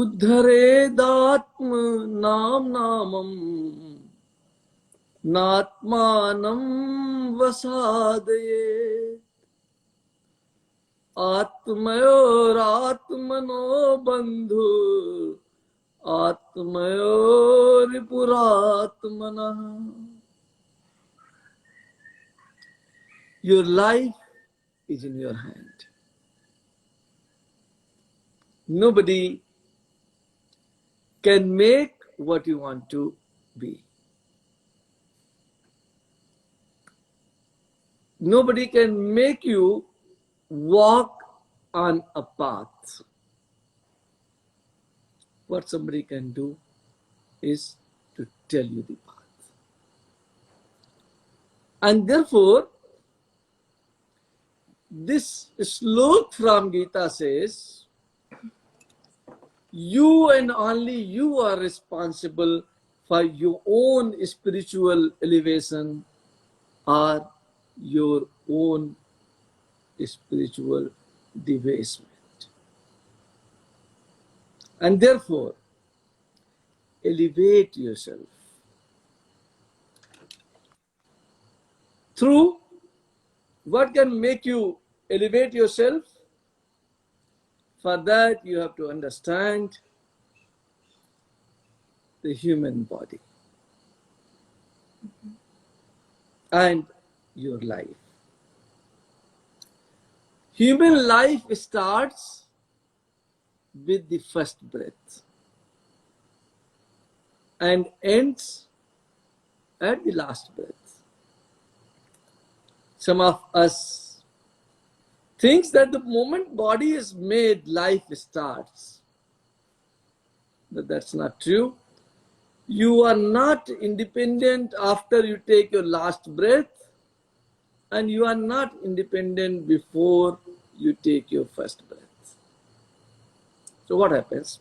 उद्धरेदात्म नाम नामम नात्मानं वसादये आत्मयोरात्मनो बंधु आत्मयोरिपुरात्मनः. Your life is in your hand. Nobody can make what you want to be. Nobody can make you walk on a path. What somebody can do is to tell you the path. And therefore, this slok from Gita says, you and only you are responsible for your own spiritual elevation or your own spiritual debasement. And therefore, elevate yourself through what can make you elevate yourself. For that, you have to understand the human body and your life. Human life starts with the first breath and ends at the last breath. Some of us thinks that the moment body is made, life starts. But that's not true. You are not independent after you take your last breath, and you are not independent before you take your first breath. So what happens?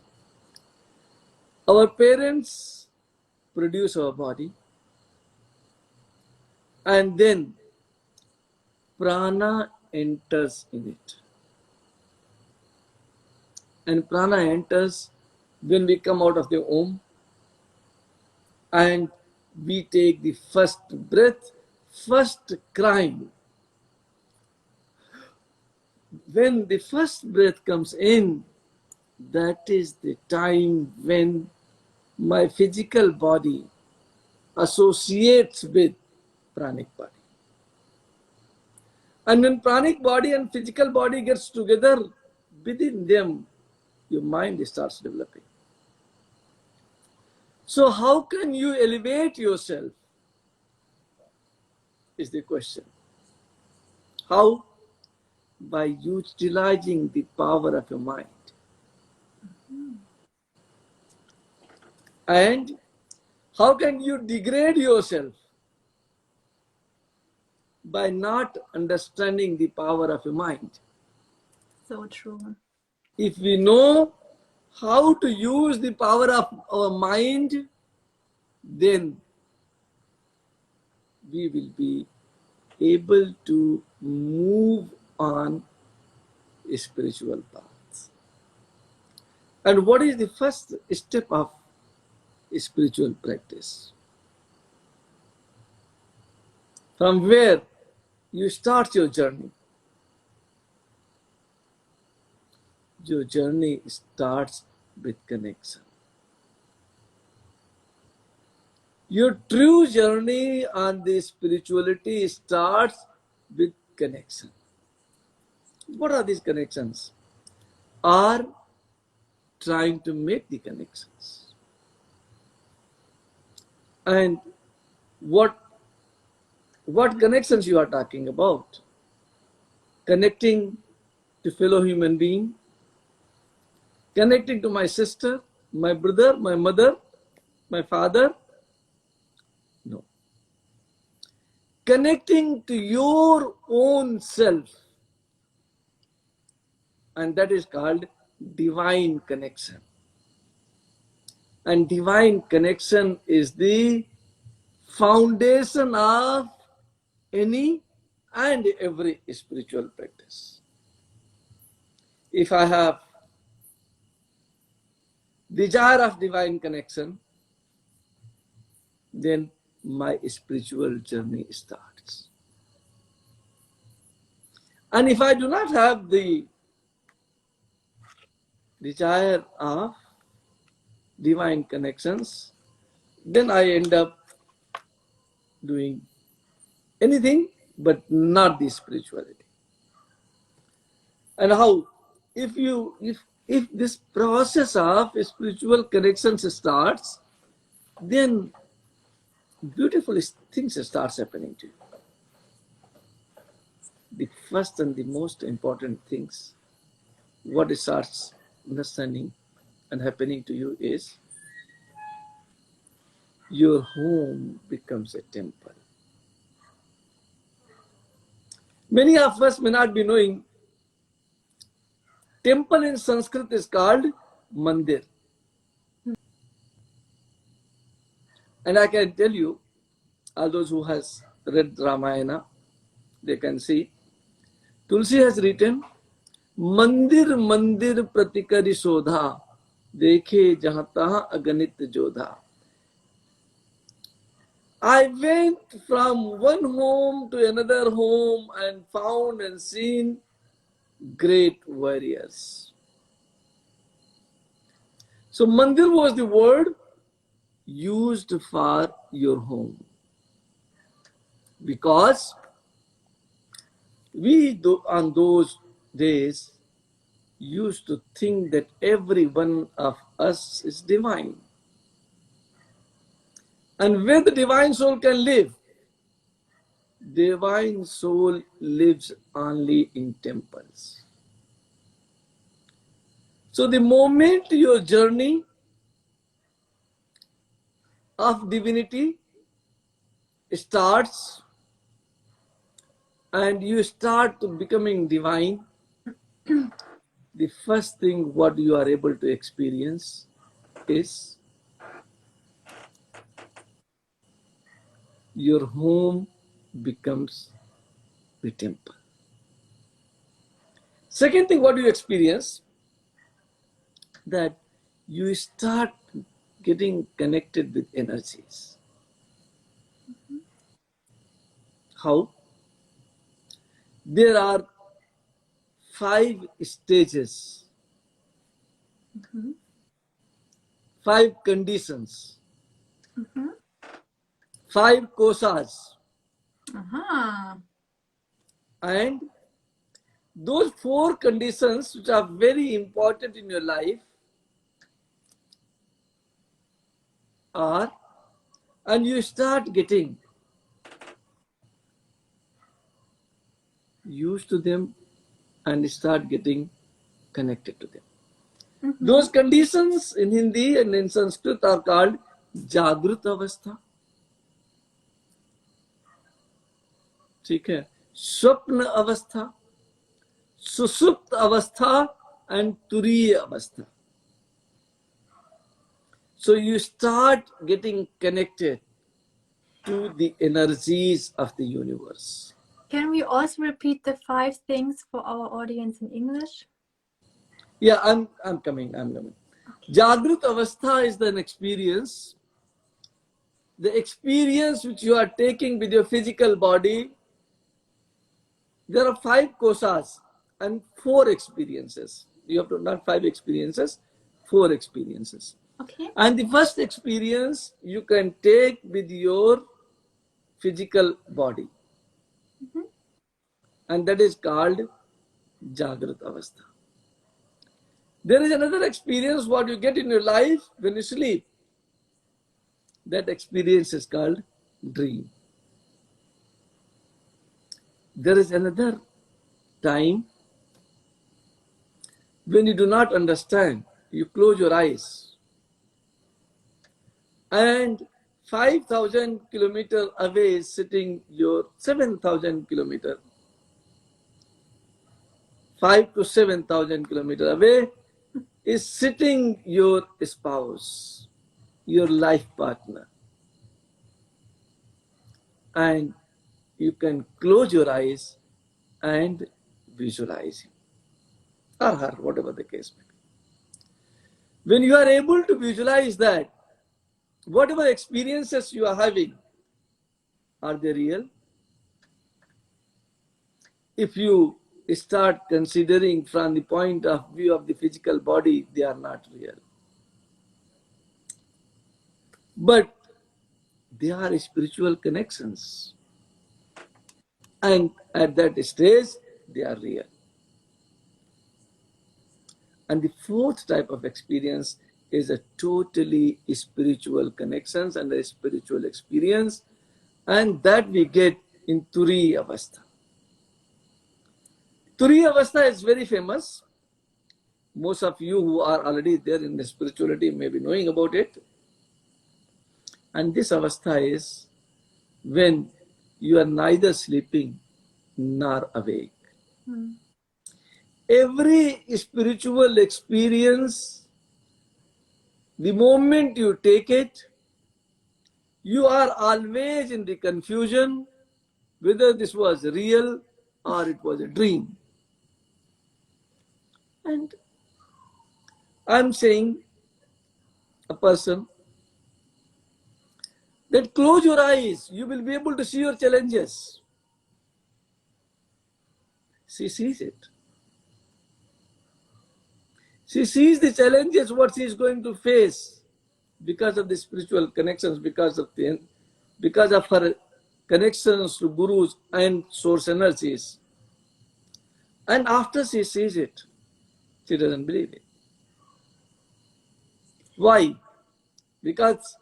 Our parents produce our body, and then prana enters in it. And prana enters when we come out of the womb and we take the first breath, first crying. When the first breath comes in, that is the time when my physical body associates with pranic body. And when pranic body and physical body gets together, within them, your mind starts developing. So how can you elevate yourself is the question. How? By utilizing the power of your mind. And how can you degrade yourself? By not understanding the power of your mind. So true. If we know how to use the power of our mind, then we will be able to move on spiritual paths. And what is the first step of spiritual practice? From where you start your journey? Your journey starts with connection. Your true journey on the spirituality starts with connection. What are these connections? Are trying to make the connections. And what connections you are talking about? Connecting to fellow human being, connecting to my sister, my brother, my mother, my father. No. Connecting to your own self. And that is called divine connection. And divine connection is the foundation of any and every spiritual practice. If I have desire of divine connection, then my spiritual journey starts. And if I do not have the desire of divine connections, then I end up doing anything but not the spirituality. And how? If this process of spiritual connections starts, then beautiful things starts happening to you. The first and the most important things, what starts understanding and happening to you is your home becomes a temple. Many of us may not be knowing, temple in Sanskrit is called mandir. And I can tell you, all those who has read Ramayana, they can see, Tulsi has written, मंदिर मंदिर प्रतिकरि शोधा देखे जहां तहां अगणित Jodha. I went from one home to another home and found and seen great warriors. So mandir was the word used for your home, because we on those days used to think that every one of us is divine. And where the divine soul can live, divine soul lives only in temples. So the moment your journey of divinity starts and you start becoming divine, the first thing what you are able to experience is your home becomes the temple. Second thing what you experience, that you start getting connected with energies. How? There are 5 stages, 5 conditions, 5 kosas, and those 4 conditions which are very important in your life are, and you start getting used to them and start getting connected to them. Those conditions in Hindi and in Sanskrit are called Jagrut Avastha, ठीक है, स्वप्न अवस्था, सुसुप्त अवस्था, and turiya avastha. So you start getting connected to the energies of the universe. Can we also repeat the 5 things for our audience in English? Yeah, I'm coming. Okay. Jagrut Avastha is an experience. The experience which you are taking with your physical body. There are 5 kosas and 4 experiences. You have to not 5 experiences, 4 experiences. Okay. And the first experience you can take with your physical body. And that is called Jagrat Avastha. There is another experience what you get in your life when you sleep. That experience is called dream. There is another time when you do not understand. You close your eyes and 5,000 kilometers away is sitting your 7,000 kilometers. 5 to 7,000 kilometers away is sitting your spouse, your life partner. And you can close your eyes and visualize him or her, whatever the case may be. When you are able to visualize that, whatever experiences you are having, are they real? If you start considering from the point of view of the physical body, they are not real. But they are spiritual connections. And at that stage, they are real. And the fourth type of experience is a totally spiritual connections and a spiritual experience, and that we get in Turiya Avastha. Turiya Avastha is very famous. Most of you who are already there in the spirituality may be knowing about it. And this Avastha is when you are neither sleeping nor awake. Every spiritual experience, the moment you take it, you are always in the confusion whether this was real or it was a dream. And I'm saying a person that close your eyes, you will be able to see your challenges. She sees it. She sees the challenges what she is going to face because of the spiritual connections, because of her connections to gurus and source energies. And after she sees it, she doesn't believe it. Why? Because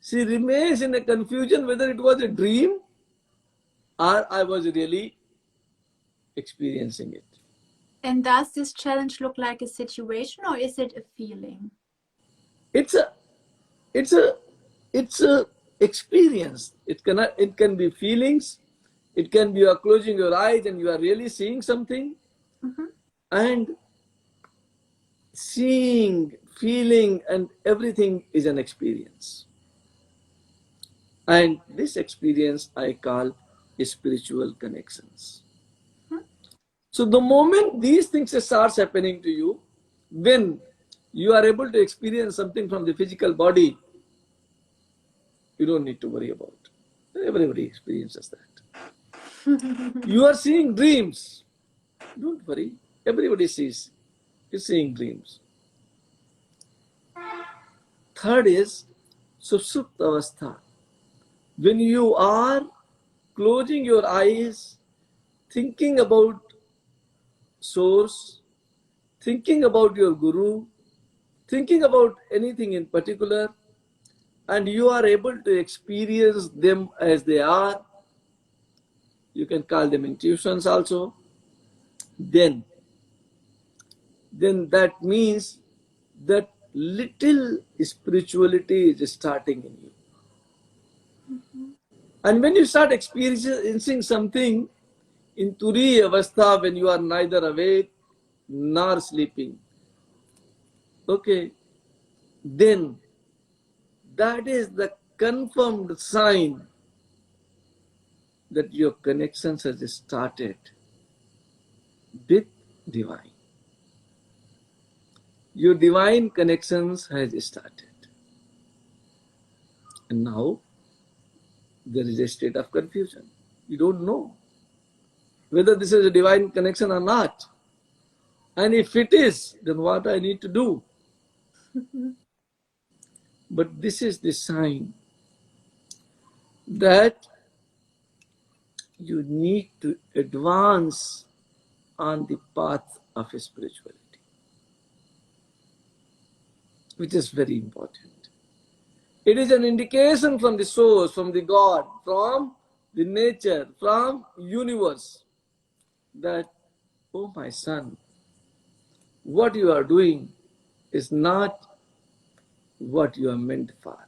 she remains in a confusion whether it was a dream or I was really experiencing it. And does this challenge look like a situation or is it a feeling? It's a it's a it's a experience. It can be feelings, it can be you are closing your eyes and you are really seeing something. And seeing, feeling, and everything is an experience. And this experience I call spiritual connections. So the moment these things starts happening to you, when you are able to experience something from the physical body, you don't need to worry about. Everybody experiences that. You are seeing dreams. Don't worry. Everybody sees. Is seeing dreams. Third is Susupta Avastha. When you are closing your eyes, thinking about source, thinking about your guru, thinking about anything in particular, and you are able to experience them as they are, you can call them intuitions also, then that means that little spirituality is starting in you. And when you start experiencing something in Turiya Avastha, when you are neither awake nor sleeping, okay, then that is the confirmed sign that your connections has started with divine. Your divine connections has started. And now there is a state of confusion. You don't know whether this is a divine connection or not. And if it is, then what I need to do? But this is the sign that you need to advance on the path of spirituality, which is very important. It is an indication from the source, from the God, from the nature, from universe, that, oh my son, what you are doing is not what you are meant for.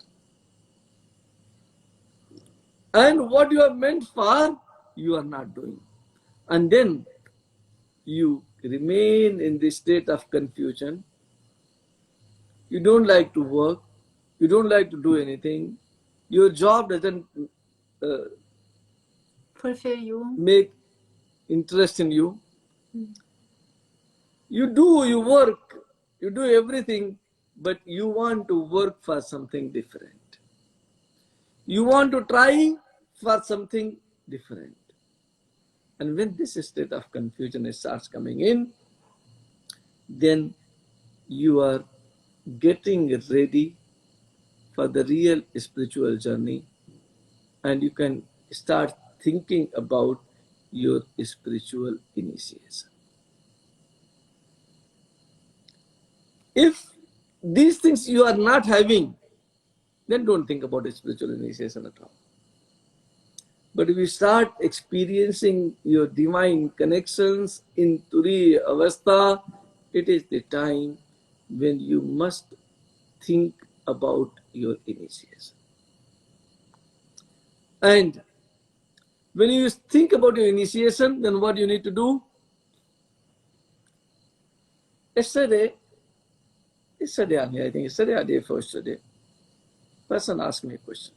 And what you are meant for, you are not doing. And then you remain in this state of confusion. You don't like to work. You don't like to do anything. Your job doesn't Fulfill you. make interest in you. You do, you work, you do everything, but you want to work for something different. You want to try for something different. And when this state of confusion starts coming in, then you are getting ready for the real spiritual journey, and you can start thinking about your spiritual initiation. If these things you are not having, then don't think about spiritual initiation at all. But if you start experiencing your divine connections in Turiya Avastha, it is the time when you must think about your initiation. And when you think about your initiation, then what you need to do? Yesterday, I think yesterday or day before yesterday, person asked me a question.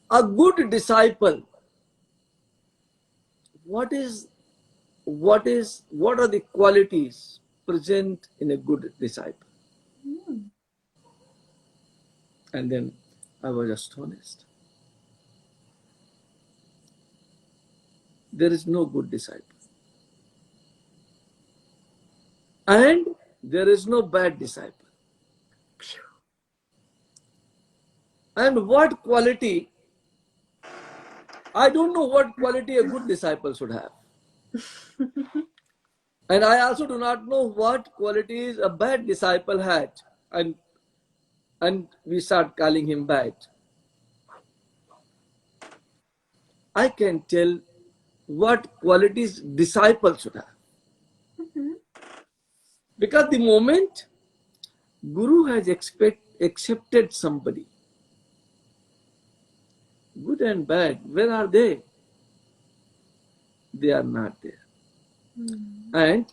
A good disciple, what are the qualities present in a good disciple? And then I was astonished. There is no good disciple. And there is no bad disciple. And what quality, I don't know what quality a good disciple should have. And I also do not know what qualities a bad disciple had. And we start calling him bad. I can tell what qualities disciples should have. Because the moment Guru has accepted somebody, good and bad, where are they? They are not there. And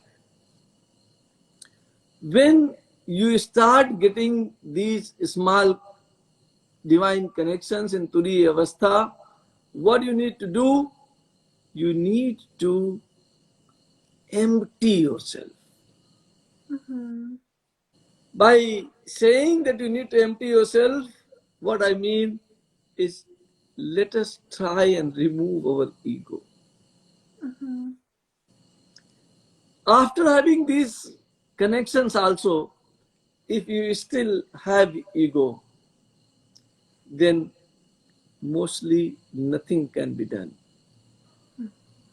when you start getting these small divine connections in Turiya Avastha, what you need to do? You need to empty yourself. By saying that you need to empty yourself, what I mean is, let us try and remove our ego. After having these connections also, if you still have ego, then mostly nothing can be done.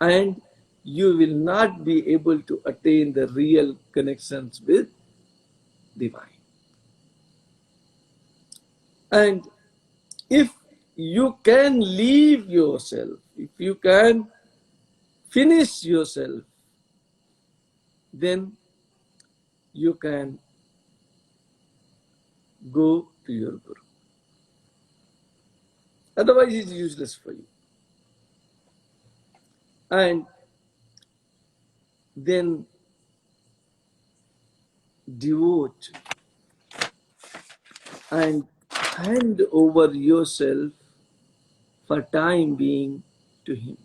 And you will not be able to attain the real connections with divine. And if you can leave yourself, if you can finish yourself, then you can go to your Guru. Otherwise, it's useless for you. And then devote and hand over yourself for time being to him.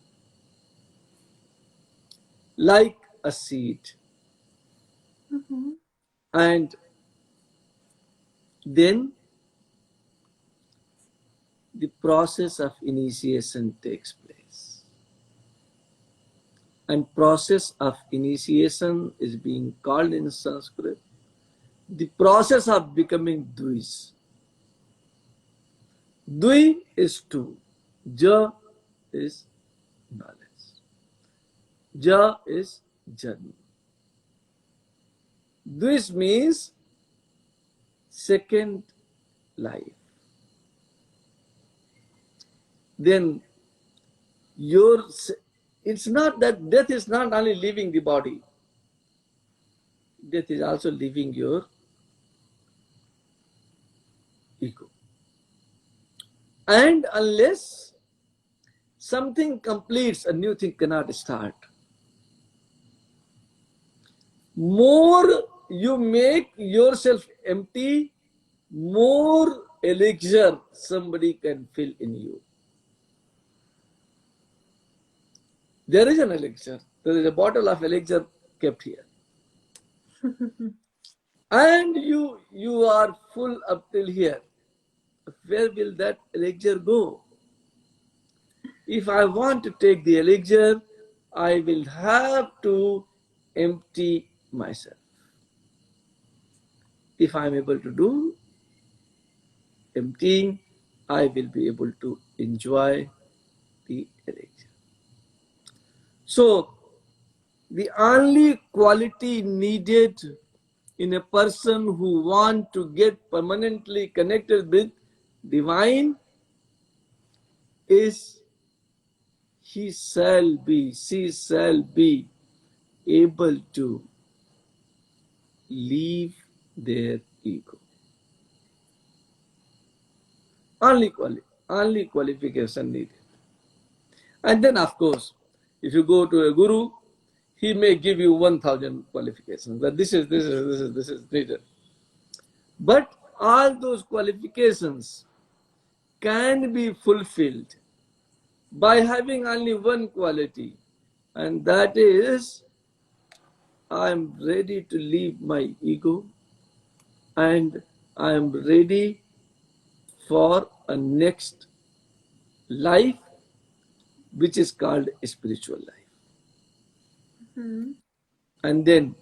Like a seed. And then the process of initiation takes place. And process of initiation is being called in Sanskrit the process of becoming Dvis. Dvi is two. Ja is knowledge. Ja is journey. Dvis means second life. Then it's not that death is not only leaving the body, death is also leaving your ego. And unless something completes, a new thing cannot start. More you make yourself empty, more elixir somebody can fill in you. There is an elixir. There is a bottle of elixir kept here. and you are full up till here, where will that elixir go? If I want to take the elixir, I will have to empty myself. If I am able to do emptying, I will be able to enjoy the elixir. So, the only quality needed in a person who wants to get permanently connected with divine is she shall be able to leave their ego. Only qualification needed. And then, of course, if you go to a guru, he may give you 1,000 qualifications that this is needed. But all those qualifications can be fulfilled by having only one quality, and that is I am ready to leave my ego and I am ready for a next life, which is called a spiritual life. Mm-hmm. And then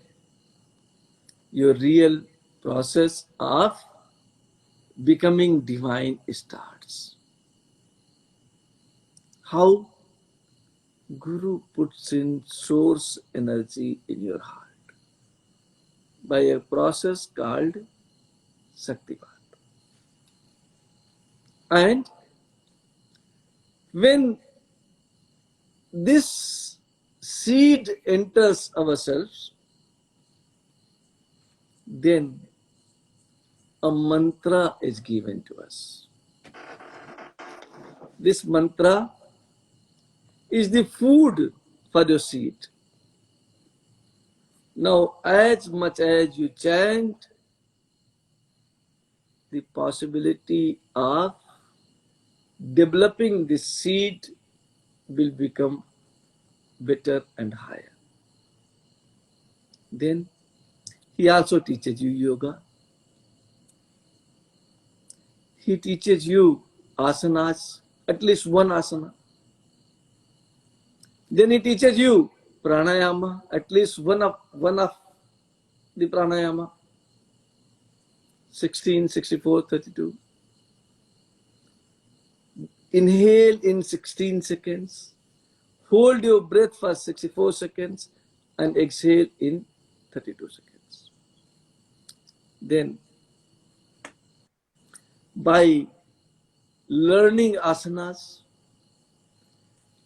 your real process of becoming divine starts. How? Guru puts in source energy in your heart by a process called Shaktipat. And when this seed enters ourselves, then a mantra is given to us. This mantra is the food for your seed. Now, as much as you chant, the possibility of developing this seed will become better and higher. Then he also teaches you yoga. He teaches you asanas, at least one asana. Then he teaches you pranayama, at least one of the pranayama. 16, 64, 32. Inhale in 16 seconds. Hold your breath for 64 seconds and exhale in 32 seconds. Then, by learning asanas,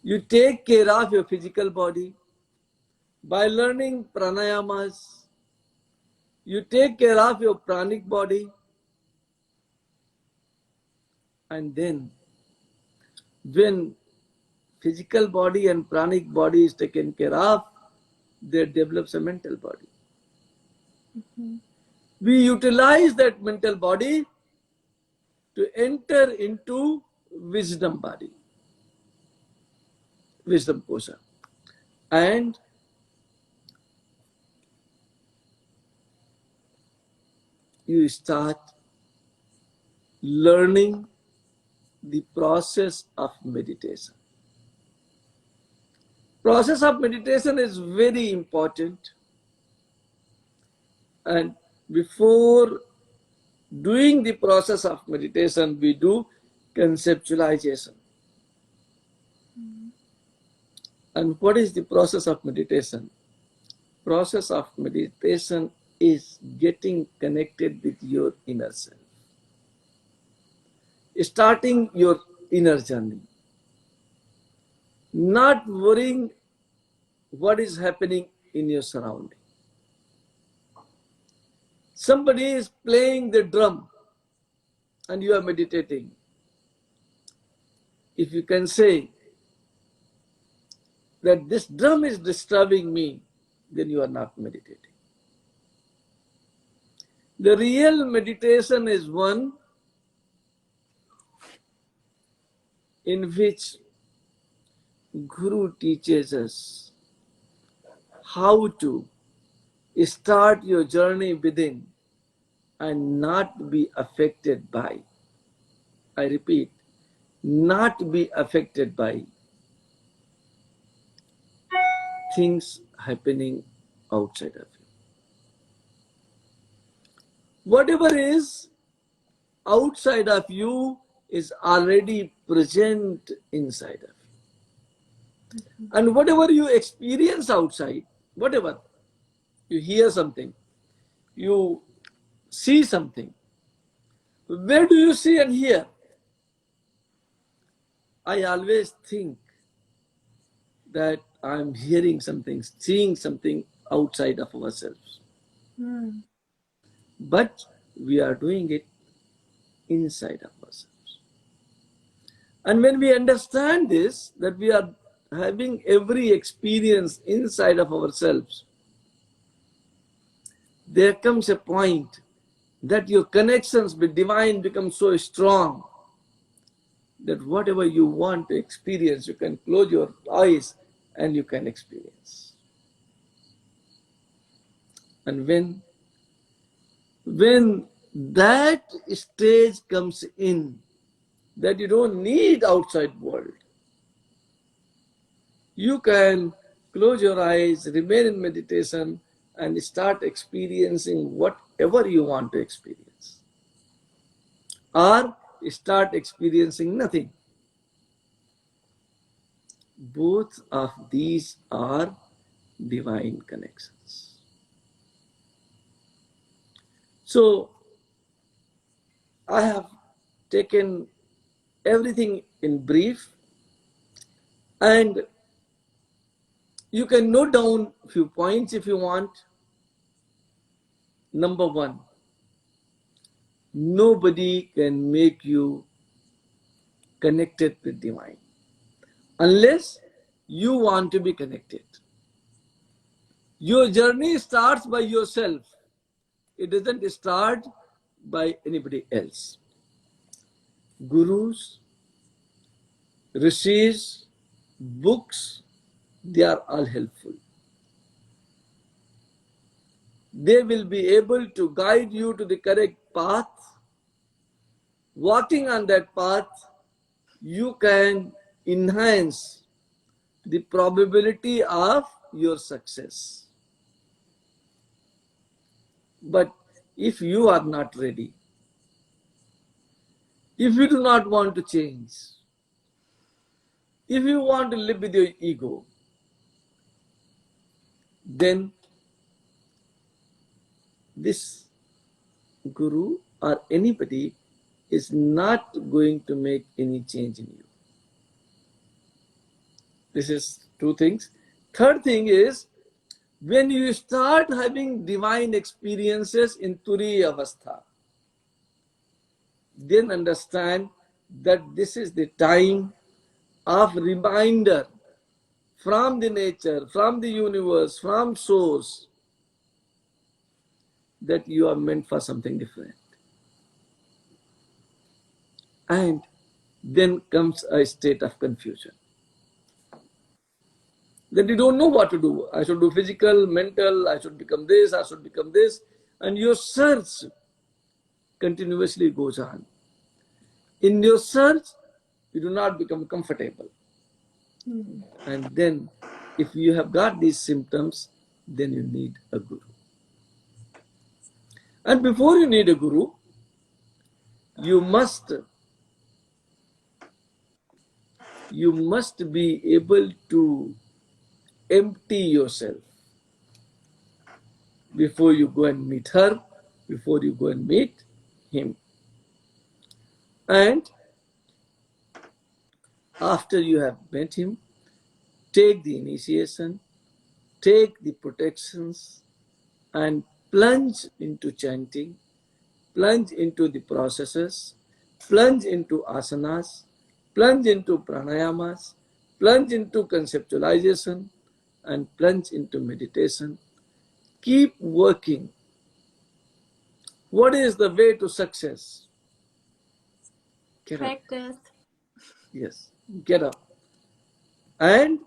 you take care of your physical body. By learning pranayamas, you take care of your pranic body. And then, when physical body and pranic body is taken care of, there develops a mental body. Mm-hmm. We utilize that mental body to enter into wisdom body, wisdom kosha. And you start learning the process of meditation. Process of meditation is very important. And before doing the process of meditation, we do conceptualization. Mm-hmm. And what is the process of meditation? Process of meditation is getting connected with your inner self. Starting your inner journey. Not worrying what is happening in your surrounding. Somebody is playing the drum and you are meditating. If you can say that this drum is disturbing me, then you are not meditating. The real meditation is one in which Guru teaches us how to start your journey within and not be affected by, I repeat, not be affected by things happening outside of you. Whatever is outside of you is already present inside of you. And whatever you experience outside, whatever, you hear something, you see something, where do you see and hear? I always think that I'm hearing something, seeing something outside of ourselves. But we are doing it inside of ourselves. And when we understand this, that we are having every experience inside of ourselves, there comes a point that your connections with divine become so strong that whatever you want to experience, you can close your eyes and you can experience. And when that stage comes in, that you don't need outside world, you can close your eyes, remain in meditation, and start experiencing whatever you want to experience. Or start experiencing nothing. Both of these are divine connections. So, I have taken everything in brief, and you can note down a few points if you want. Number one, nobody can make you connected with divine unless you want to be connected. Your journey starts by yourself. It doesn't start by anybody else. Gurus, rishis, books, they are all helpful. They will be able to guide you to the correct path. Walking on that path, you can enhance the probability of your success. But if you are not ready, if you do not want to change, if you want to live with your ego, then this guru or anybody is not going to make any change in you. This is two things. Third thing is, when you start having divine experiences in Turiya Avastha, then understand that this is the time of reminder from the nature, from the universe, from source, that you are meant for something different. And then comes a state of confusion. That you don't know what to do. I should do physical, mental, I should become this, I should become this. And your search continuously goes on. In your search, you do not become comfortable. And then, if you have got these symptoms, then you need a guru. And before you need a guru, you must be able to empty yourself before you go and meet her, before you go and meet him. And after you have met him, take the initiation, take the protections, and plunge into chanting, plunge into the processes, plunge into asanas, plunge into pranayamas, plunge into conceptualization, and plunge into meditation. Keep working. What is the way to success? Get Practice. up. Yes, get up. And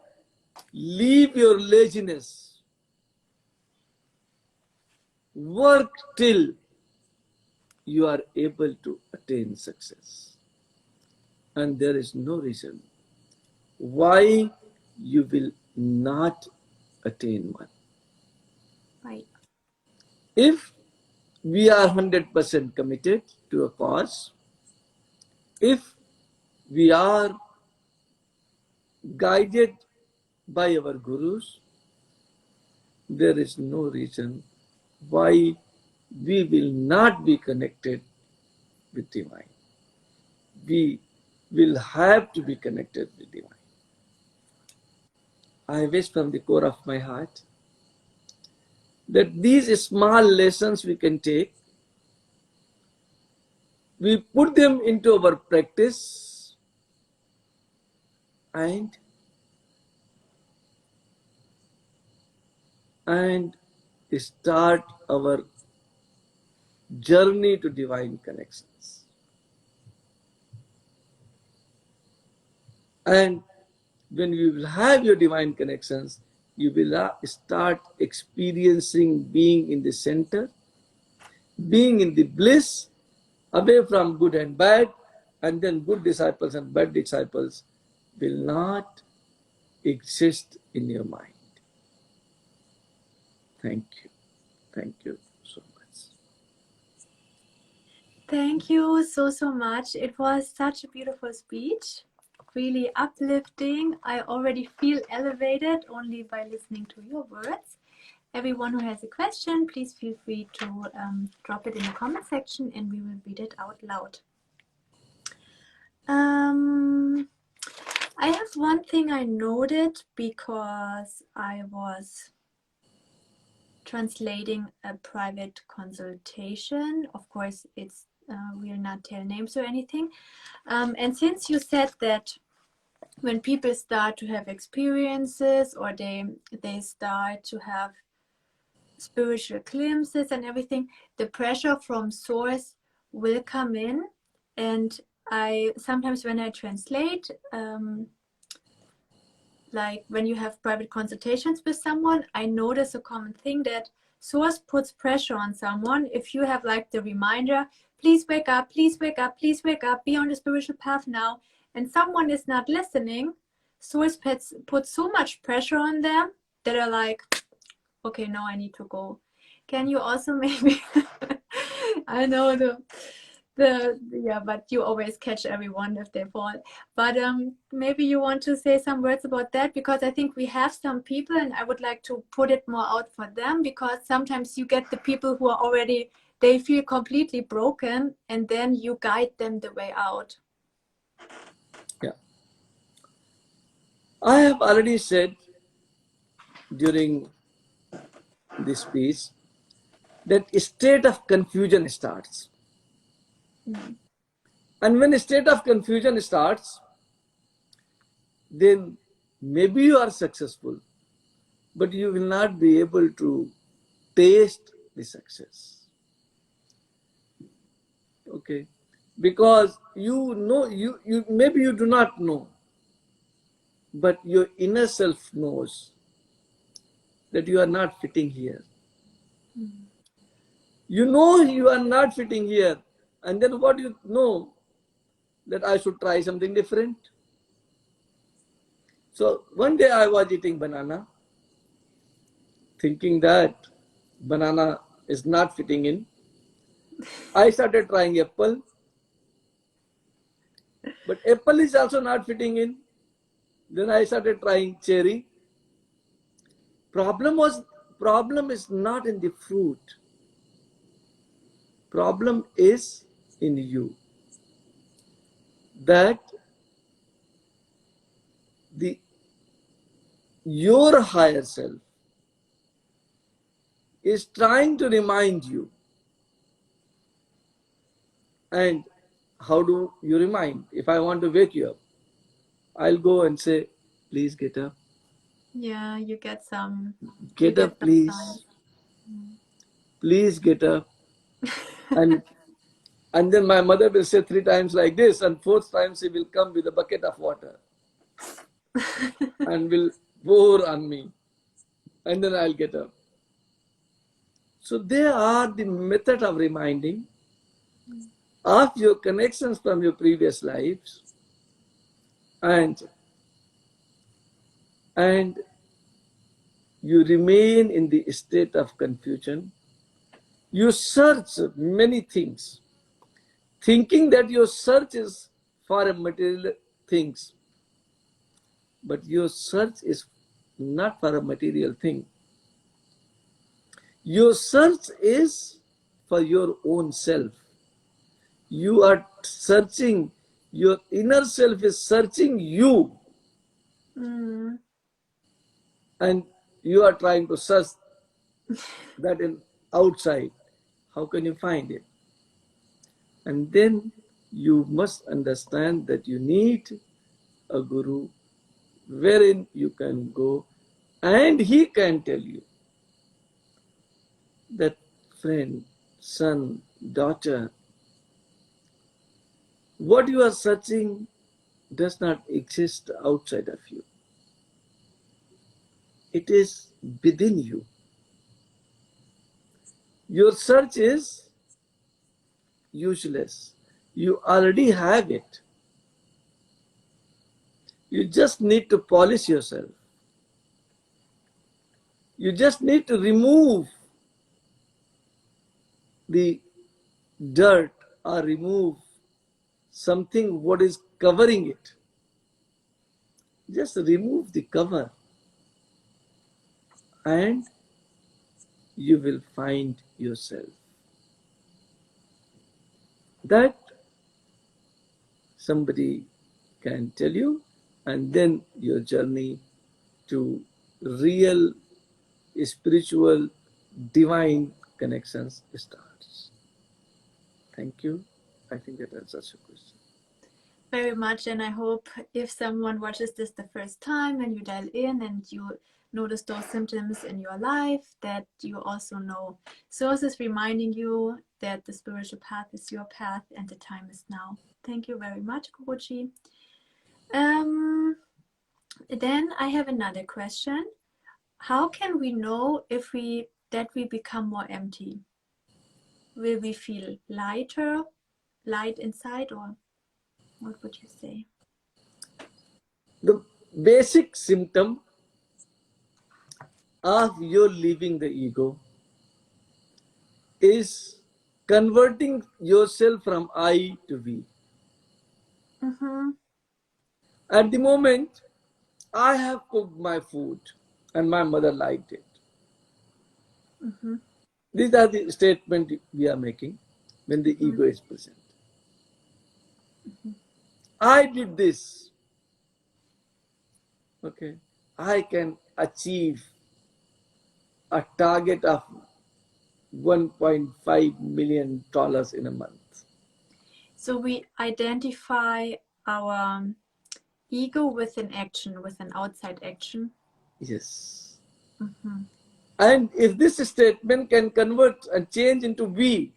leave your laziness. Work till you are able to attain success. And there is no reason why you will not attain one. Right. If we are 100% committed to a cause, if we are guided by our gurus, there is no reason why we will not be connected with divine. We will have to be connected with divine. I wish from the core of my heart that these small lessons we can take, we put them into our practice, and start our journey to divine connections. And when you will have your divine connections, you will start experiencing being in the center, being in the bliss, away from good and bad, and then good disciples and bad disciples will not exist in your mind. Thank you. Thank you so much. Thank you so much. It was such a beautiful speech, really uplifting. I already feel elevated only by listening to your words. Everyone who has a question, please feel free to drop it in the comment section and we will read it out loud. I have one thing I noted because I was translating a private consultation. Of course, it's we'll not tell names or anything. And since you said that when people start to have experiences or they start to have spiritual glimpses and everything, the pressure from source will come in. And I sometimes when I translate, like when you have private consultations with someone, I notice a common thing that source puts pressure on someone. If you have like the reminder, please wake up, please wake up, please wake up, be on the spiritual path now, and someone is not listening, source puts so much pressure on them that are like, okay, now I need to go. Can you also maybe I know yeah, but you always catch everyone if they fall. But maybe you want to say some words about that, because I think we have some people and I would like to put it more out for them, because sometimes you get the people who are already, they feel completely broken and then you guide them the way out. Yeah. I have already said during this speech that a state of confusion starts. And when a state of confusion starts, then maybe you are successful, but you will not be able to taste the success. Okay? Because you know, you maybe you do not know, but your inner self knows that you are not fitting here. You know you are not fitting here, and then what you know? That I should try something different. So one day I was eating banana, thinking that banana is not fitting in. I started trying apple, but apple is also not fitting in. Then I started trying cherry. Problem is not in the fruit. Problem is in you. That your higher self is trying to remind you. And how do you remind? If I want to wake you up, I'll go and say, please get up. Yeah, you get some. Get up, please. Please get up. And then my mother will say 3 times like this, and 4th time she will come with a bucket of water and will pour on me. And then I'll get up. So they are the method of reminding. of your connections from your previous lives, and you remain in the state of confusion. You search many things, thinking that your search is for a material things, but your search is not for a material thing. Your search is for your own self. You are searching, your inner self is searching you, and you are trying to search that in outside. How can you find it? And then you must understand that you need a guru wherein you can go and he can tell you that, friend, son, daughter, what you are searching does not exist outside of you. It is within you. Your search is useless. You already have it. You just need to polish yourself. You just need to remove the dirt or remove something what is covering it. Just remove the cover and you will find yourself. That somebody can tell you, and then your journey to real spiritual divine connections starts. Thank you. I think that answers your question. Very much, and I hope if someone watches this the first time and you dial in and you notice those symptoms in your life, that you also know Source is reminding you that the spiritual path is your path and the time is now. Thank you very much, Guruji. Then I have another question. How can we know if we become more empty? Will we feel light inside, or what would you say? The basic symptom of your leaving the ego is converting yourself from I to we. At the moment, I have cooked my food and my mother liked it. These are the statements we are making when the ego is present. I did this. Okay. I can achieve a target of $1.5 million in a month. So we identify our ego with an action, with an outside action. Yes. And if this statement can convert and change into we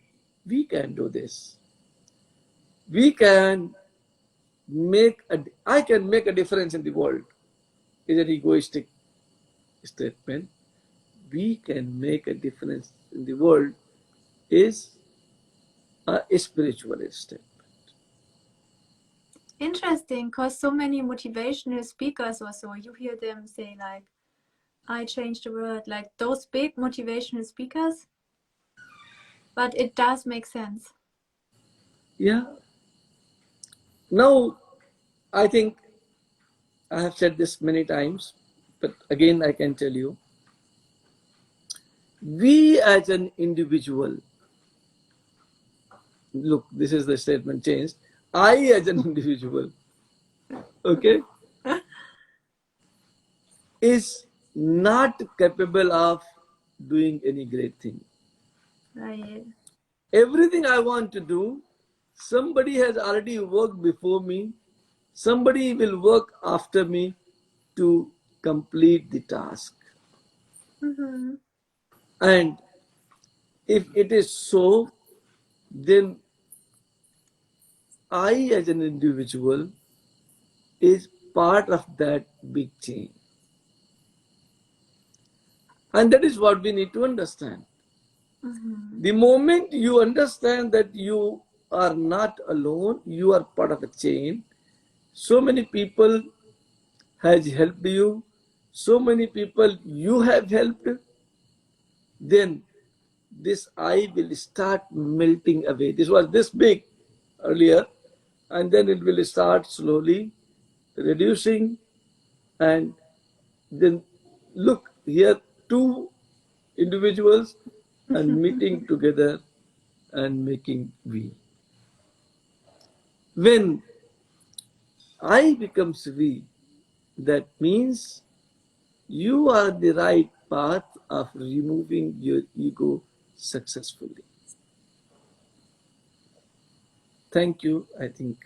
can do this. We can I can make a difference in the world. Is an egoistic statement. We can make a difference in the world is a spiritual statement. Interesting, because so many motivational speakers also, you hear them say like, I changed the world, like those big motivational speakers. But it does make sense. Yeah. Now, I think I have said this many times, but again I can tell you, we as an individual, look, this is the statement changed. I as an individual, okay, is not capable of doing any great thing. Right. Everything I want to do, somebody has already worked before me, somebody will work after me to complete the task. And if it is so, then I as an individual is part of that big chain. And that is what we need to understand. The moment you understand that you are not alone. You are part of a chain. So many people has helped you. So many people you have helped. Then this I will start melting away. This was this big earlier, and then it will start slowly reducing. And then look here, two individuals and meeting together and making we. When I becomes we, that means you are the right path of removing your ego successfully. Thank you. I think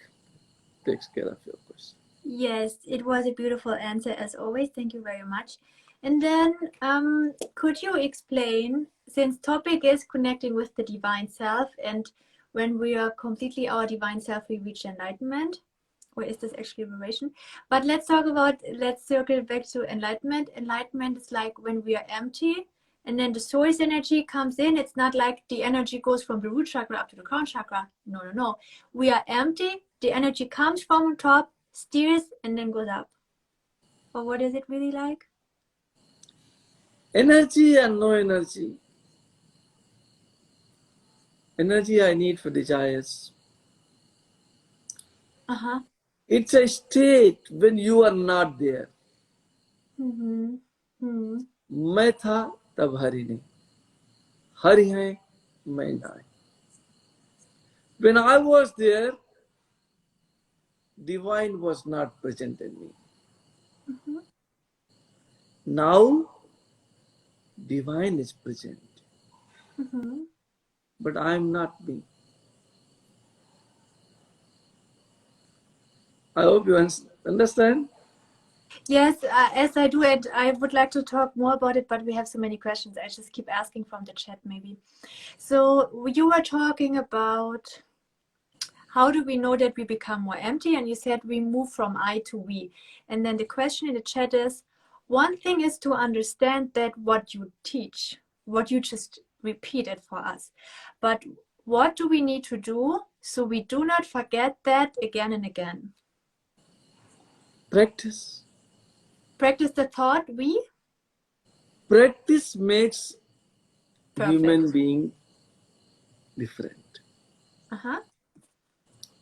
takes care of your question. Yes, it was a beautiful answer as always. Thank you very much. And then, could you explain, since topic is connecting with the divine self, and when we are completely our divine self, we reach enlightenment, or is this actually liberation? But let's circle back to enlightenment. Enlightenment is like when we are empty, and then the source energy comes in. It's not like the energy goes from the root chakra up to the crown chakra. No, no, no. We are empty. The energy comes from on top, steers, and then goes up. Or what is it really like? Energy and no energy. Energy I need for desires. Uh-huh. It's a state when you are not there. मैं था तब हरि नहीं, हरि है मैं नहीं. When I was there, divine was not present in me. Now, divine is present. But I am not me. I hope you understand. Yes, as I do it, I would like to talk more about it, but we have so many questions. I just keep asking from the chat maybe. So you were talking about how do we know that we become more empty? And you said we move from I to we. And then the question in the chat is, one thing is to understand that what you teach, what you just repeated for us. But what do we need to do so we do not forget that again and again? Practice. Practice the thought we? Practice makes Perfect. Human being different. Uh-huh.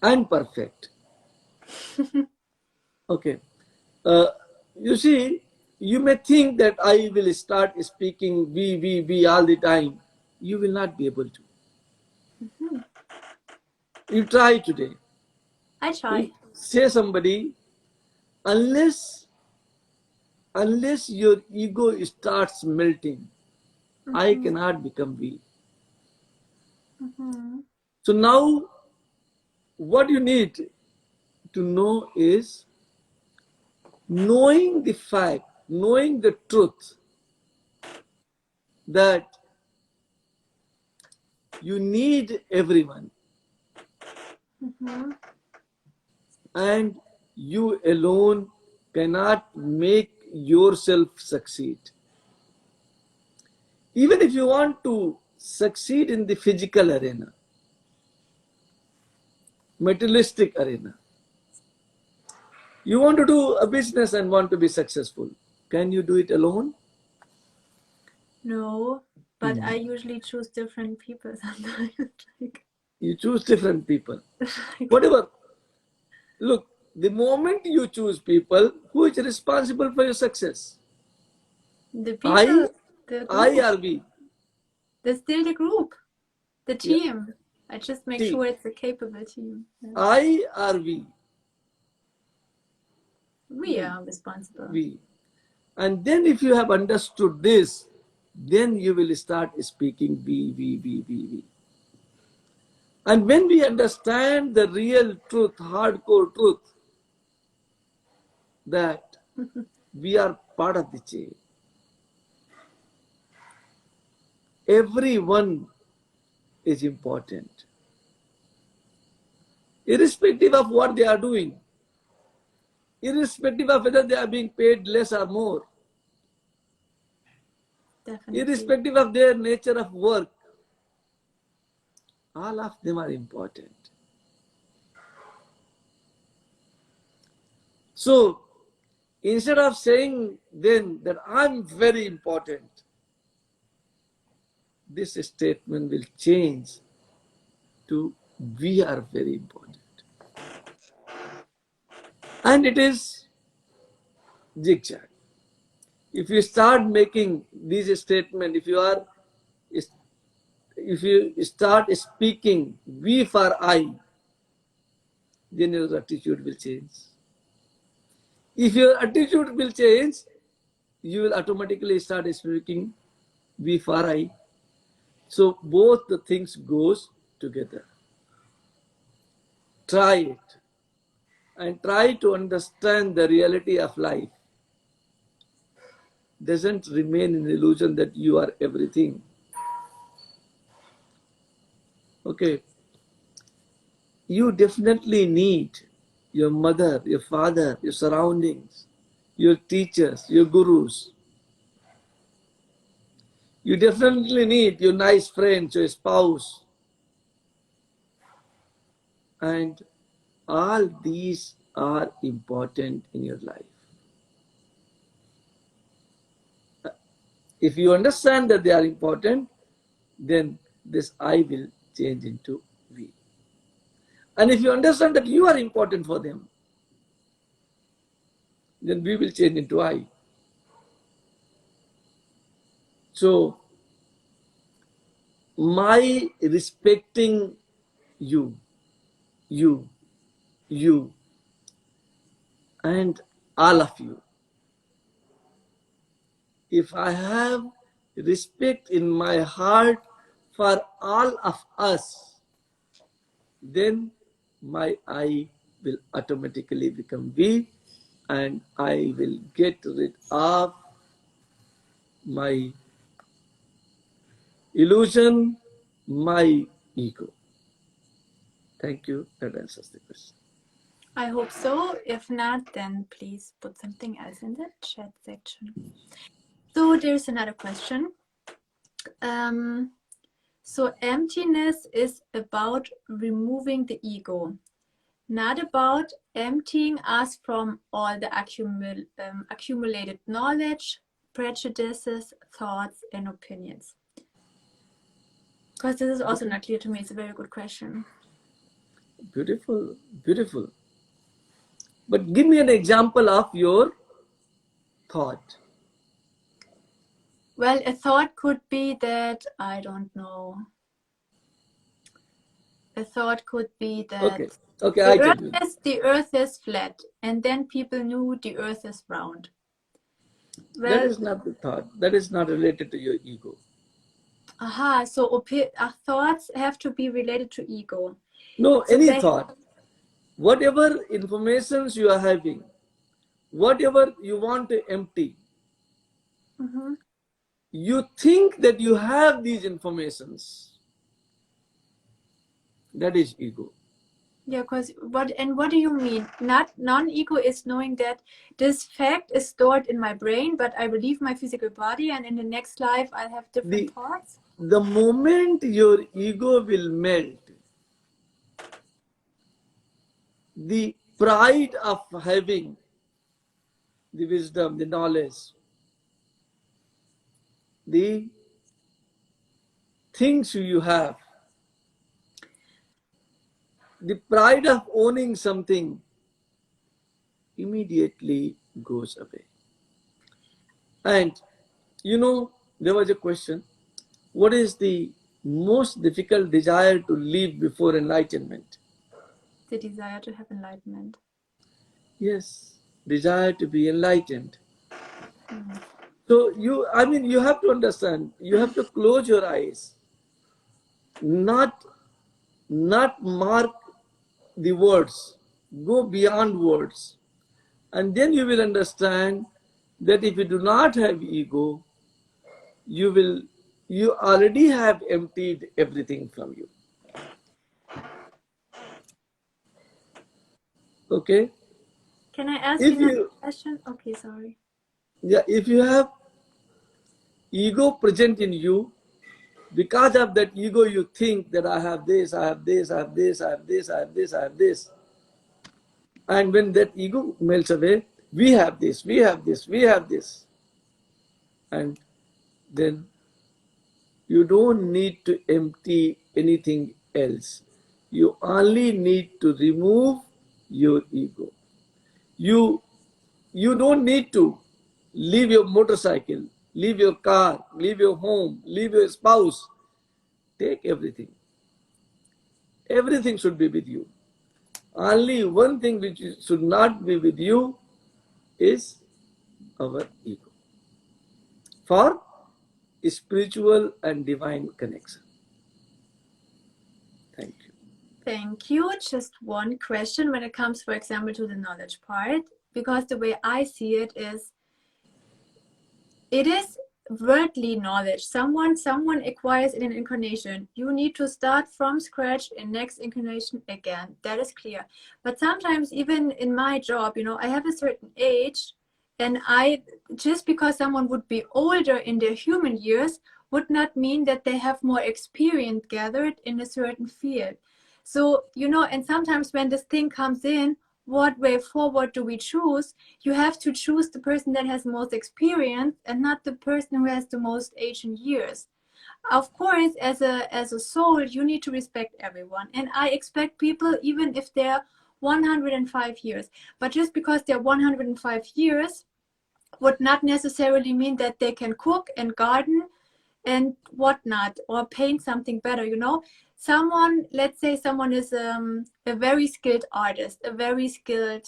And perfect. Okay. You see, you may think that I will start speaking we all the time. You will not be able to. You try today. I try. You say somebody, unless your ego starts melting, I cannot become we. So now, what you need to know is knowing the fact, knowing the truth that you need everyone and you alone cannot make yourself succeed. Even if you want to succeed in the physical arena, materialistic arena, you want to do a business and want to be successful, can you do it alone? No, but I usually choose different people sometimes. You choose different people. Whatever. Look, the moment you choose people, who is responsible for your success? The people, I or we? There's still the group, the team. I just make sure it's a capable team. Yeah. I or we? We are responsible. We. And then if you have understood this, then you will start speaking we. And when we understand the real truth, hardcore truth, that we are part of the chain. Everyone is important, irrespective of what they are doing, irrespective of whether they are being paid less or more, Definitely. Irrespective of their nature of work. All of them are important. So instead of saying then that I'm very important, this statement will change to we are very important. And it is zigzag. If you start making these statements, if you start speaking we for I, then your attitude will change. If your attitude will change, you will automatically start speaking we for I. So both the things goes together. Try it and try to understand the reality of life. Doesn't remain in illusion that you are everything. Okay, you definitely need your mother, your father, your surroundings, your teachers, your gurus. You definitely need your nice friends, your spouse. And all these are important in your life. If you understand that they are important, then this I will change into we. And if you understand that you are important for them, then we will change into I. So, my respecting you, you, you, and all of you. If I have respect in my heart for all of us, then my I will automatically become we, and I will get rid of my illusion, my ego. Thank you. That answers the question. I hope so. If not, then please put something else in the chat section. So there's another question. So emptiness is about removing the ego, not about emptying us from all the accumulated knowledge, prejudices, thoughts, and opinions. Because this is also not clear to me. It's a very good question. Beautiful, beautiful. But give me an example of your thought. Well, a thought could be that, I don't know. A thought could be that the earth is flat, and then people knew the earth is round. Well, that is not the thought. That is not related to your ego. Aha, so thoughts have to be related to ego. No, so any thought. Whatever informations you are having, whatever you want to empty, you think that you have these informations. That is ego. Yeah, because what do you mean? Non-ego is knowing that this fact is stored in my brain, but I will leave my physical body, and in the next life I'll have different thoughts. The moment your ego will melt, the pride of having the wisdom, the knowledge, the things you have, the pride of owning something immediately goes away. And you know, there was a question, what is the most difficult desire to live before enlightenment? The desire to have enlightenment. Yes, desire to be enlightened. So you have to understand, you have to close your eyes, not mark the words, go beyond words. And then you will understand that if you do not have ego, you already have emptied everything from you. Okay? Can I ask you a question? Okay, sorry. Yeah, if you have ego present in you, because of that ego you think that I have this, I have this, I have this, I have this, I have this, I have this. And when that ego melts away, we have this, we have this, we have this. And then you don't need to empty anything else. You only need to remove your ego. You don't need to leave your motorcycle, leave your car, leave your home, leave your spouse. Take everything. Everything should be with you. Only one thing which should not be with you is our ego. For spiritual and divine connection. Thank you. Thank you. Just one question when it comes, for example, to the knowledge part, because the way I see it is worldly knowledge. Someone acquires in an incarnation. You need to start from scratch in next incarnation again. That is clear. But sometimes even in my job, I have a certain age, and just because someone would be older in their human years would not mean that they have more experience gathered in a certain field. So, and sometimes when this thing comes in, what way forward do we choose? You have to choose the person that has most experience and not the person who has the most age in years. Of course, as a soul, you need to respect everyone. And I expect people, even if they're 105 years, but just because they're 105 years would not necessarily mean that they can cook and garden and whatnot, or paint something better, Someone, let's say someone is a very skilled artist, a very skilled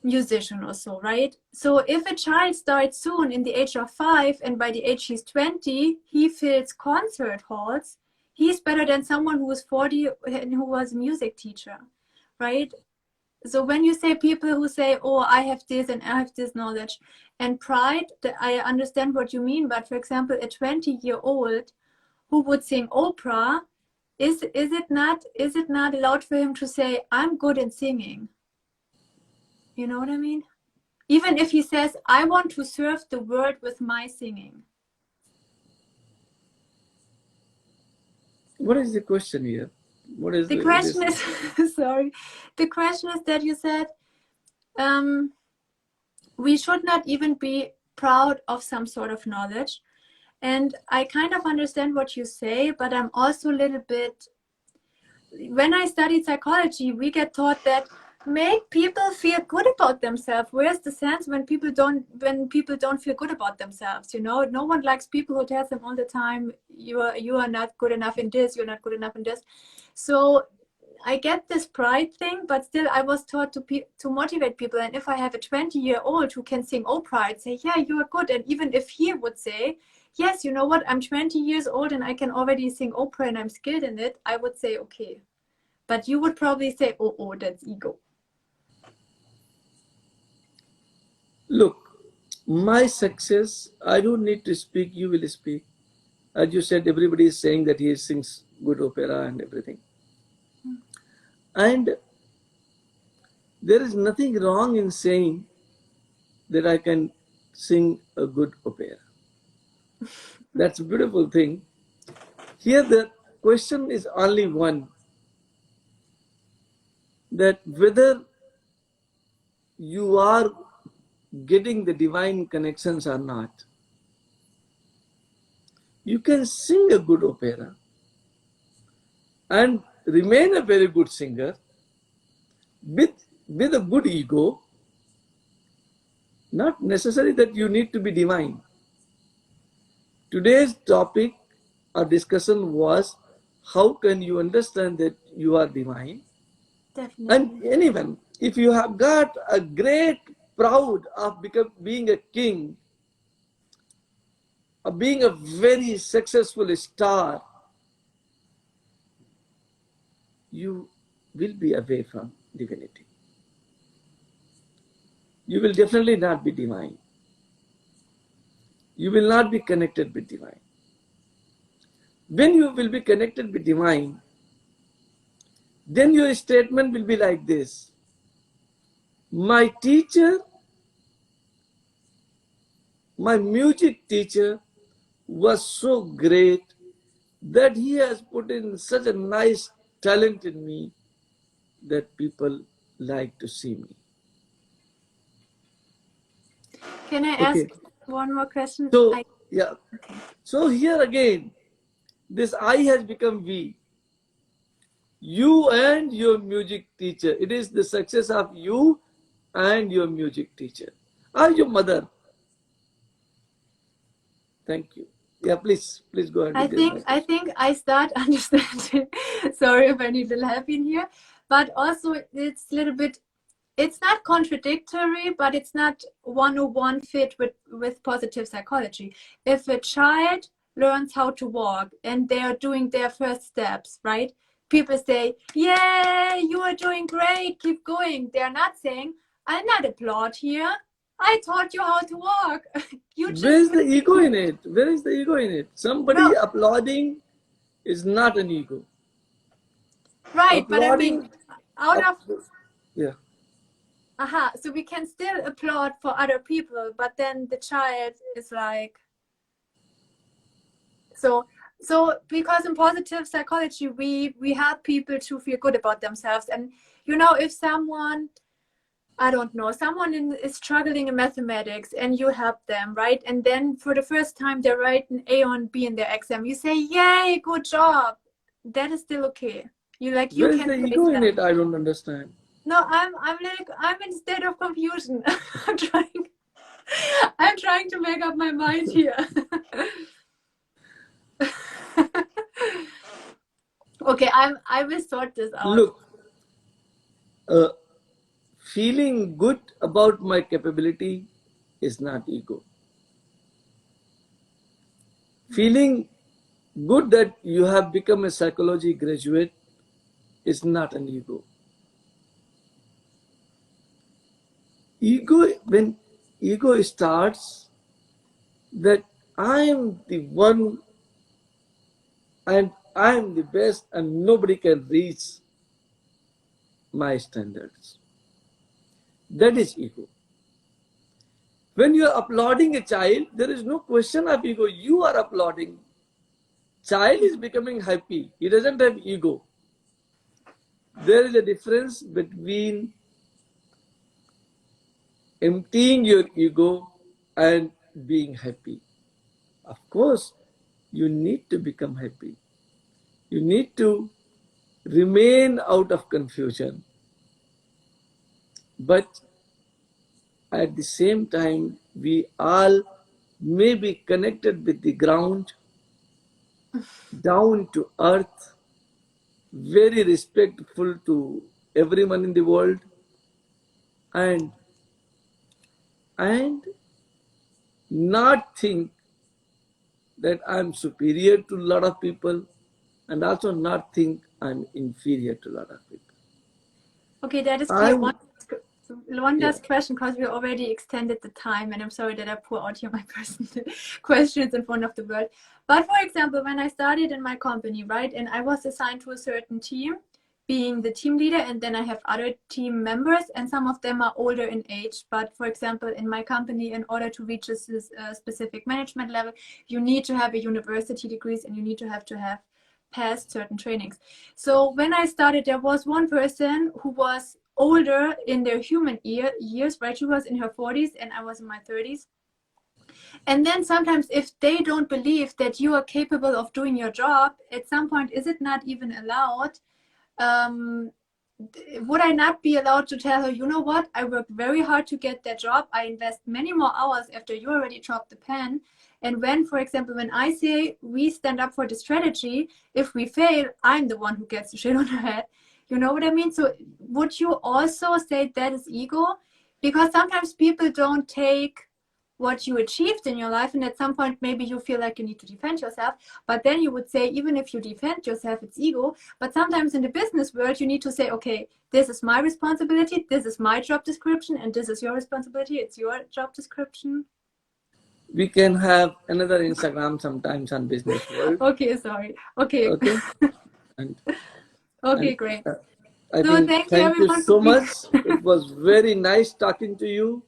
musician or so, right? So if a child starts soon in the age of 5 and by the age he's 20, he fills concert halls, he's better than someone who was 40 and who was a music teacher, right? So when you say people who say, oh, I have this and I have this knowledge and pride, I understand what you mean. But for example, a 20-year-old who would sing opera, is it not allowed for him to say, I'm good in singing? You know what I mean? Even if he says, I want to serve the world with my singing. What is the question here? What is the question is sorry. The question is that you said we should not even be proud of some sort of knowledge. And I kind of understand what you say, but I'm also a little bit, when I studied psychology, we get taught that make people feel good about themselves. Where's the sense when people don't feel good about themselves? No one likes people who tell them all the time, you are not good enough in this, you're not good enough in this. So I get this pride thing, but still I was taught to motivate people. And if I have a 20-year-old who can sing opera, I'd say, yeah, you are good. And even if he would say, yes, you know what, I'm 20 years old and I can already sing opera and I'm skilled in it, I would say, okay. But you would probably say, oh, that's ego. Look, my success, I don't need to speak, you will speak. As you said, everybody is saying that he sings good opera and everything. And there is nothing wrong in saying that I can sing a good opera. That's a beautiful thing. Here the question is only one, that whether you are getting the divine connections or not. You can sing a good opera and remain a very good singer with a good ego. Not necessary that you need to be divine. Today's topic or discussion was, how can you understand that you are divine? Definitely. And anyone, if you have got a great proud of being a king, of being a very successful star, you will be away from divinity. You will definitely not be divine. You will not be connected with divine. When you will be connected with divine, then your statement will be like this: my teacher, my music teacher was so great that he has put in such a nice talent in me that people like to see me? Can I ask Okay. one more question? So, yeah. Okay. So here again, this I has become we. You and your music teacher. It is the success of you and your music teacher. Or your mother. Thank you. Yeah, please go ahead I with my think I question. think I start understanding. Sorry if I need a little help in here, but also it's a little bit. It's not contradictory, but it's not 101 fit with positive psychology. If a child learns how to walk and they are doing their first steps, right? People say, "Yay, you are doing great, keep going." They're not saying, "I'll not applaud here. I taught you how to walk." You Where just is the ego in it? Where is the ego in it? no, Somebody applauding is not an ego. right, but I mean, Applauding, out up, of yeah. so we can still applaud for other people, but then the child is like, so because in positive psychology we help people to feel good about themselves. And if someone, I don't know, someone is struggling in mathematics and you help them, right? And then for the first time they write an A or an B in their exam, you say, "Yay, good job." That is still okay. You Where is can the praise ego in them. it? I don't understand. No, I'm in a state of confusion. I'm trying to make up my mind here. Okay, I will sort this out. Look, uh, feeling good about my capability is not ego. Feeling good that you have become a psychology graduate is not an ego. When ego starts, that I am the one and I am the best and nobody can reach my standards. That is ego. When you are applauding a child, there is no question of ego. You are applauding. Child is becoming happy. He doesn't have ego. There is a difference between emptying your ego and being happy. Of course, you need to become happy. You need to remain out of confusion. But at the same time, we all may be connected with the ground, down to earth, very respectful to everyone in the world, and and not think that I'm superior to a lot of people, and also not think I'm inferior to a lot of people. Okay, that is clear. One I'm one Yeah. last question, because we already extended the time, and I'm sorry that I pour out here my personal questions in front of the world. But for example, when I started in my company, right, and I was assigned to a certain team, being the team leader, and then I have other team members, and some of them are older in age. But for example, in my company, in order to reach this specific management level, you need to have a university degrees and you need to have passed certain trainings. So when I started, there was one person who was older in their human years, right? She was in her 40s and I was in my 30s. And then sometimes if they don't believe that you are capable of doing your job, at some point, is it not even allowed? Um, would I not be allowed to tell her, you know what, I worked very hard to get that job. I invest many more hours after you already dropped the pen. And when, for example, when I say we stand up for the strategy, if we fail, I'm the one who gets the shit on her head. You know what I mean? So would you also say that is ego? Because sometimes people don't take what you achieved in your life, and at some point maybe you feel like you need to defend yourself, but then you would say, even if you defend yourself, it's ego. But sometimes in the business world you need to say, okay, this is my responsibility, this is my job description, and this is your responsibility, it's your job description. We can have another Instagram sometimes on Business World. Okay, sorry. Okay. Okay, and Okay, and great. I So think thank you thank you everyone for so being much. It was very nice talking to you,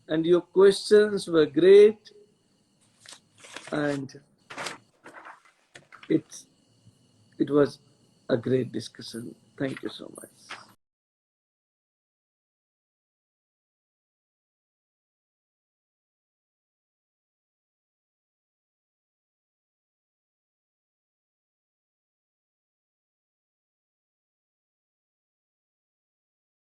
and your questions were great, and it it was a great discussion. Thank you so much.